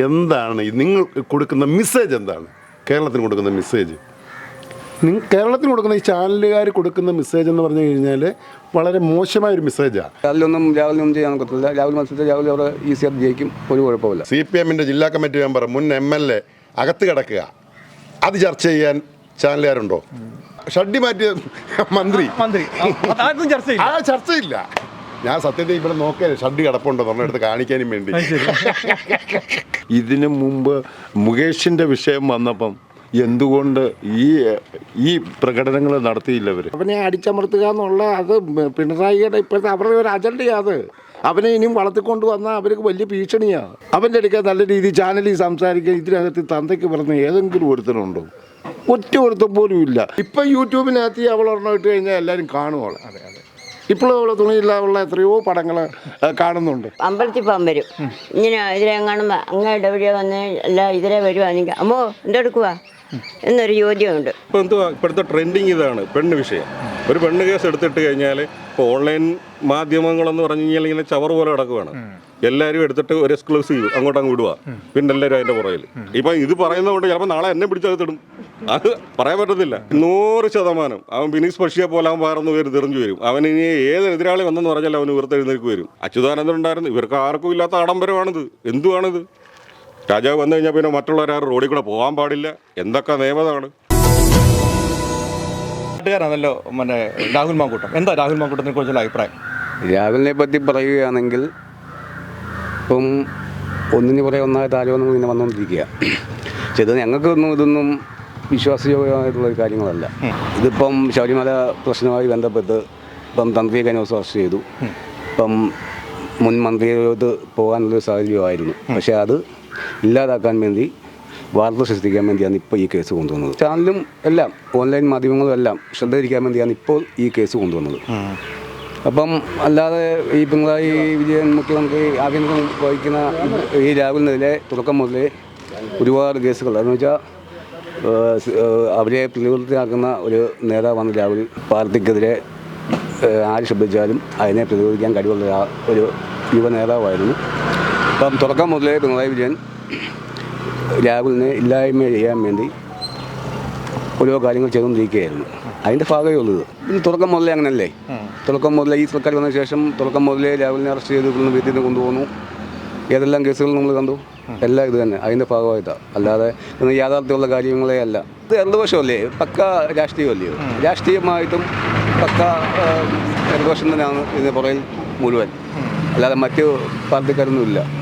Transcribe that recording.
എന്താണ് നിങ്ങൾ കൊടുക്കുന്ന മെസ്സേജ്? എന്താണ് കേരളത്തിന് കൊടുക്കുന്ന മെസ്സേജ്? കേരളത്തിന് കൊടുക്കുന്ന ഈ ചാനലുകാർ കൊടുക്കുന്ന മെസ്സേജ് എന്ന് പറഞ്ഞു കഴിഞ്ഞാൽ വളരെ മോശമായൊരു മെസ്സേജാണ്. രാവിലെ ചെയ്യാൻ പറ്റില്ല. രാവിലെ മത്സരത്തിൽ രാവിലെ അവർ ഈസിയായിട്ട് ജയിക്കും, ഒരു കുഴപ്പമില്ല. CPM ജില്ലാ കമ്മിറ്റി മെമ്പർ മുൻ MLA അകത്ത് കിടക്കുക, അത് ചർച്ച ചെയ്യാൻ ചാനലുകാരുണ്ടോ? ഷഡ്ഡി മാറ്റിയ മന്ത്രി ചർച്ചയില്ല. ഞാൻ സത്യത്തിൽ ഇവിടെ നോക്കിയാൽ ഷഡ്ഡി കിടപ്പുണ്ടോ നമ്മളെടുത്ത് കാണിക്കാനും വേണ്ടി. ഇതിനു മുമ്പ് മുകേഷിൻ്റെ വിഷയം വന്നപ്പം എന്തുകൊണ്ട് ഈ പ്രകടനങ്ങൾ നടത്തിയില്ല? അവനെ അടിച്ചമർത്തുക എന്നുള്ള അത് പിണറായിയുടെ ഇപ്പോഴത്തെ അവരുടെ ഒരു അജണ്ടയാണ്. അവനെ ഇനിയും വളർത്തിക്കൊണ്ട് വന്നാൽ അവർക്ക് വലിയ ഭീഷണിയാണ്. അവൻ്റെ അടുക്ക നല്ല രീതിയിൽ ചാനലിൽ സംസാരിക്കുക. ഇതിനകത്ത് തന്തയ്ക്ക് പറഞ്ഞ ഏതെങ്കിലും ഒരുത്തനുണ്ടോ? ഒറ്റ ഒരുത്തം പോലും ഇല്ല. ഇപ്പം യൂട്യൂബിനകത്ത് അവളൊരെണ്ണം ഇട്ട് കഴിഞ്ഞാൽ എല്ലാവരും കാണുകയാണ്. ഇപ്പോഴും അവളെ തുണിയില്ലാതുള്ള എത്രയോ പടങ്ങൾ കാണുന്നുണ്ട്. അമ്പലത്തിൽ പോകാൻ വരും, ഇങ്ങനെ ഇതിലെ കാണുമ്പോൾ അങ്ങയുടെ എവിടെയോ വന്ന് എല്ലാം ഇതിലെ വരുവാണെങ്കിൽ അമ്മോ എന്തെടുക്കുക എന്നൊരു ചോദ്യമുണ്ട്. ഇപ്പോൾ എന്തുവാ ഇപ്പോഴത്തെ ട്രെൻഡിങ് ഇതാണ്, പെണ്ണ് വിഷയം. ഒരു പെണ്ണ് കേസ് എടുത്തിട്ട് കഴിഞ്ഞാൽ ഇപ്പോൾ ഓൺലൈൻ മാധ്യമങ്ങളെന്ന് പറഞ്ഞു കഴിഞ്ഞാൽ ഇങ്ങനെ ചവർ പോലെ കിടക്കുകയാണ്. എല്ലാവരും എടുത്തിട്ട് ഒരു എക്സ്ക്ലൂസീവ് അങ്ങോട്ടങ്ങ് വിടുക, പിന്നെ എല്ലാവരും അതിൻ്റെ പുറകിൽ. ഇപ്പം ഇത് പറയുന്നതുകൊണ്ട് ചിലപ്പോൾ നാളെ എന്നെ പിടിച്ചകത്തിടും, അത് പറയാൻ പറ്റത്തില്ല. 100% അവൻ ബിനീഷ് പക്ഷിയെ പോലെ അവൻ വേറൊന്ന് പേര് തെറിഞ്ഞു വരും. അവൻ ഇനി ഏത് എതിരാളി വന്നെന്ന് പറഞ്ഞാൽ അവന് ഉയർത്തെഴുന്നേൽക്ക് വരും. അച്യുതാനന്ദൻ ഉണ്ടായിരുന്നു. ഇവർക്ക് ആർക്കും ഇല്ലാത്ത ആഡംബരമാണിത്. എന്തുവാണിത്? രാജാവ് വന്നു കഴിഞ്ഞാൽ പിന്നെ മറ്റുള്ളവരാരും റോഡിൽ കൂടെ പോകാൻ പാടില്ല. എന്തൊക്കെ നിയമതാണ്. നാട്ടുകാരാണല്ലോ രാഹുൽ മാങ്കൂട്ടം. എന്താ രാഹുൽ മാങ്കൂട്ടത്തിനെ കുറിച്ചുള്ള അഭിപ്രായം? രാഹുലിനെ പറ്റി പറയുകയാണെങ്കിൽ ഇപ്പം ഒന്നിന് പുറകെ ഒന്നായിട്ട് ആരോപണങ്ങൾ ഇങ്ങനെ വന്നുകൊണ്ടിരിക്കുക. ചെയ്ത് ഇതൊന്നും വിശ്വാസയോഗ്യമായിട്ടുള്ളൊരു കാര്യങ്ങളല്ല. ഇതിപ്പം ശബരിമല പ്രശ്നവുമായി ബന്ധപ്പെട്ട് ഇപ്പം തന്ത്രിയെ കഴിഞ്ഞ ദിവസം അറസ്റ്റ് ചെയ്തു. ഇപ്പം മുൻ മന്ത്രിയോട് പോകാനുള്ളൊരു സാഹചര്യമായിരുന്നു. പക്ഷേ അത് ഇല്ലാതാക്കാൻ വേണ്ടി, വാർത്ത സൃഷ്ടിക്കാൻ വേണ്ടിയാണ് ഇപ്പോൾ ഈ കേസ് കൊണ്ടുവന്നത്. ചാനലും എല്ലാം ഓൺലൈൻ മാധ്യമങ്ങളും എല്ലാം ശ്രദ്ധയിരിക്കാൻ വേണ്ടിയാണ് ഇപ്പോൾ ഈ കേസ് കൊണ്ടുവന്നത്. അപ്പം അല്ലാതെ ഈ പിണറായി വിജയൻ മുഖ്യമന്ത്രി ആഭ്യന്തരം വഹിക്കുന്ന ഈ രാഹുലിനെതിരെ തുടക്കം മുതലേ ഒരുപാട് കേസുകൾ, അതെന്ന് വെച്ചാൽ അവരെ പ്രതിരോധത്തിലാക്കുന്ന ഒരു നേതാവാണ് രാഹുൽ. പാർട്ടിക്കെതിരെ ആര് ശബ്ദിച്ചാലും അതിനെ പ്രതിരോധിക്കാൻ കഴിവുള്ള ഒരു യുവ നേതാവായിരുന്നു. അപ്പം തുടക്കം മുതലേ പിണറായി വിജയൻ രാഹുലിനെ ഇല്ലായ്മ ചെയ്യാൻ വേണ്ടി ഓരോ കാര്യങ്ങൾ ചെയ്തുകൊണ്ടിരിക്കുകയായിരുന്നു. അതിൻ്റെ ഭാഗമേ ഉള്ളത്. പിന്നെ തുടക്കം മുതലേ അങ്ങനല്ലേ? തുടക്കം മുതലേ ഈ സർക്കാർ വന്ന ശേഷം തുടക്കം മുതലേ രാഹുലിനെ അറസ്റ്റ് ചെയ്ത് വീട്ടിൽ നിന്ന് കൊണ്ടുപോകുന്നു. ഏതെല്ലാം കേസുകൾ നമ്മൾ കണ്ടു, എല്ലാം ഇത് തന്നെ അതിൻ്റെ ഭാഗമായിട്ടാണ്. അല്ലാതെ യാഥാർത്ഥ്യമുള്ള കാര്യങ്ങളേ അല്ല. ഇത് ഇടതുപക്ഷമല്ലേ, പക്ക രാഷ്ട്രീയമല്ലയോ? രാഷ്ട്രീയമായിട്ടും പക്ക ഇടതുപക്ഷം തന്നെയാണ് ഇതിന് പുറകിൽ മുഴുവൻ. അല്ലാതെ മറ്റ് പാർട്ടിക്കാരൊന്നുമില്ല.